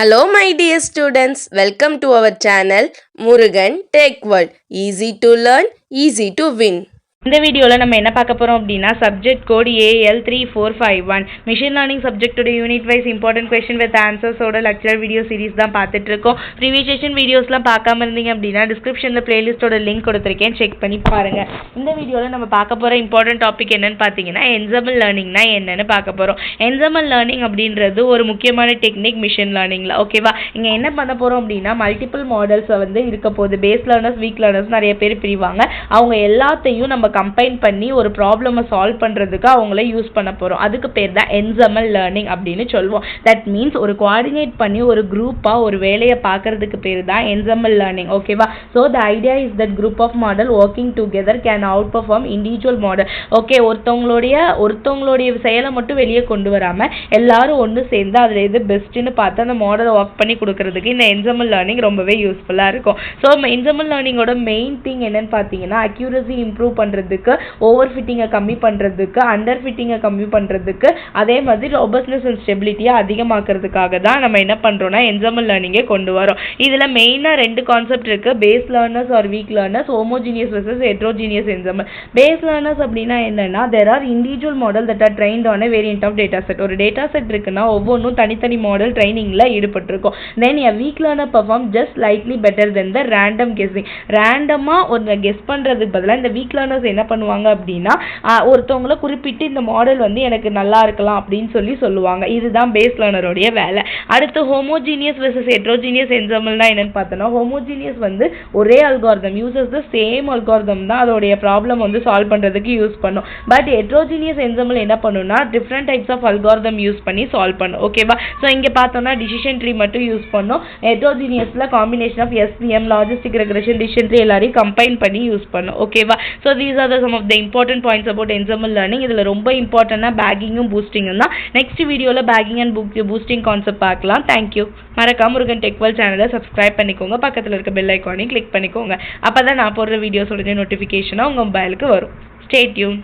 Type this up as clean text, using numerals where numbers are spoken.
Hello my dear students, welcome to our channel Murugan Tech World. Easy to learn, easy to win. இந்த வீடியோவில் நம்ம என்ன பார்க்க போகிறோம் அப்படின்னா subject code AL3451 machine learning சப்ஜெக்டோட unit wise important question with ஆன்சர்ஸோட லெக்சர் வீடியோ சீரிஸ் தான் பார்த்துட்டு இருக்கோம். ப்ரீவியஸ் செஷன் வீடியோஸ்லாம் பார்க்காம இருந்தீங்க அப்படின்னா டிஸ்கிரிப்ஷனில் பிளேலிஸ்ட்டோட லிங்க் கொடுத்துருக்கேன், செக் பண்ணி பாருங்கள். இந்த வீடியோவில் நம்ம பார்க்க போகிற இம்பார்ட்டன்ட் டாபிக் என்னன்னு பார்த்தீங்கன்னா என்செம்பிள் லேர்னிங்னா என்னன்னு பார்க்க போகிறோம். என்செம்பிள் லேர்னிங் அப்படின்றது ஒரு முக்கியமான டெக்னிக் மிஷின் லேர்னிங்கில். ஓகேவா, இங்கே என்ன பண்ண போகிறோம் அப்படின்னா மல்டிபிள் மாடல்ஸை இருக்க போகுது. பேஸ் லேர்னர்ஸ், வீக் லேர்னர்ஸ் நிறைய பேர் பிரிவாங்க. அவங்க எல்லாத்தையும் நம்ம கம்பைன் பண்ணி ஒரு ப்ராப்ளமை சால்வ் பண்ணுறதுக்கு அவங்கள யூஸ் பண்ண போகிறோம். அதுக்கு பேர் தான் என்செம்பிள் லேர்னிங் அப்படின்னு சொல்லுவோம். தட் மீன்ஸ் ஒரு கோஆர்டினேட் பண்ணி ஒரு குரூப்பாக ஒரு வேலையை பார்க்கறதுக்கு பேர் தான் என்செம்பிள் லேர்னிங். ஓகேவா, so the idea is that group of model working together can outperform individual model. Okay, ஒருத்தவங்களுடைய செயலை மட்டும் வெளியே கொண்டு வராமல் எல்லாரும் ஒன்று சேர்ந்து அதில் எது பெஸ்ட்டுன்னு பார்த்து அந்த மாடலை ஒர்க் பண்ணி கொடுக்கறதுக்கு இந்த என்செம்பிள் லேர்னிங் ரொம்பவே யூஸ்ஃபுல்லாக இருக்கும். ஸோ என்செம்பிள் லேர்னிங்கோட மெயின் திங் என்னன்னு பார்த்தீங்கன்னா அக்யூரசி இம்ப்ரூவ் பண்ணுறதுக்கு, ஓவர் ஃபிட்டிங்கை கம்மி பண்ணுறதுக்கு, அண்டர் ஃபிட்டிங்கை கம்மி பண்ணுறதுக்கு, அதே மாதிரி ரோபஸ்ட்னஸ் அண்ட் ஸ்டெபிலிட்டியை அதிகமாக்குறதுக்காக தான் நம்ம என்ன பண்ணுறோம்னா என்செம்பிள் லேர்னிங்கை கொண்டு வரோம். இதில் மெயினாக ரெண்டு கான்செப்ட் இருக்குது, base learners or weak learners, homogeneous versus heterogeneous ensemble. Base learners அப்படின்னா என்னன்னா there are individual model that are trained on a variant of data set. ஒரு டேட்டா செட் இருக்குன்னா ஒவ்வொன்றும் தனித்தனி மாடல் ட்ரைனிங்கில் ஈடுபட்டிருக்கும். Then a weak learner perform just slightly better than the random guessing. ரேண்டமாக ஒரு கெஸ் பண்ணுறதுக்கு பதிலாக இந்த வீக் லேர்னர்ஸ் என்ன பண்ணுவாங்க அப்படின்னா ஒருத்தவங்களை குறிப்பிட்டு இந்த மாடல் எனக்கு நல்லா இருக்கலாம் அப்படின்னு சொல்லுவாங்க. இதுதான் பேஸ் லேர்னருடைய வேலை. அடுத்து ஹோமோஜீனியஸ் வெர்சஸ் ஹெட்ரோஜீனியஸ் என்செம்பிள்னா என்னன்னு பார்த்தோம்னா ஹோமோஜீனியஸ் ஒரே algorithm uses the same algorithm தான் அதோடைய ப்ராப்ளம் சால்வ் பண்ணுறதுக்கு யூஸ் பண்ணும். பட் ஹெட்ரோஜீனியஸ் என்செம்பிள் என்ன பண்ணுன்னா different types of algorithm use பண்ணி சால்வ் பண்ணும். ஓகேவா, ஸோ இங்கே பார்த்தோம்னா டிசிஷன் ட்ரீ மட்டும் யூஸ் பண்ணும். ஹெட்ரோஜீனியஸில் combination of SVM, logistic regression, decision tree எல்லாரையும் கம்பைன் பண்ணி யூஸ் பண்ணும். ஓகேவா, so these are the some of the important points about ensemble learning. இதில் ரொம்ப இம்பார்ட்டன்டாக பேக்கிங்கும் பூஸ்டிங்கும் தான். நெக்ஸ்ட் வீடியோவில் பேக்கிங் அண்ட் பூஸ்டிங் கான்செப்ட் பார்க்கலாம். தேங்க்யூ. மறக்காம முருகன் டெக் வேர்ல்ட் சேனலை சப்ஸ்கிரைப் பண்ணிக்கோங்க, பக்கத்தில் இருக்க பெல் ஐக்கானையும் கிளிக் பண்ணிக்கோங்க. அப்போ தான் நான் போடுற வீடியோஸோட நோட்டிஃபிகேஷனாக உங்கள் மொபைலுக்கு வரும். Stay tune.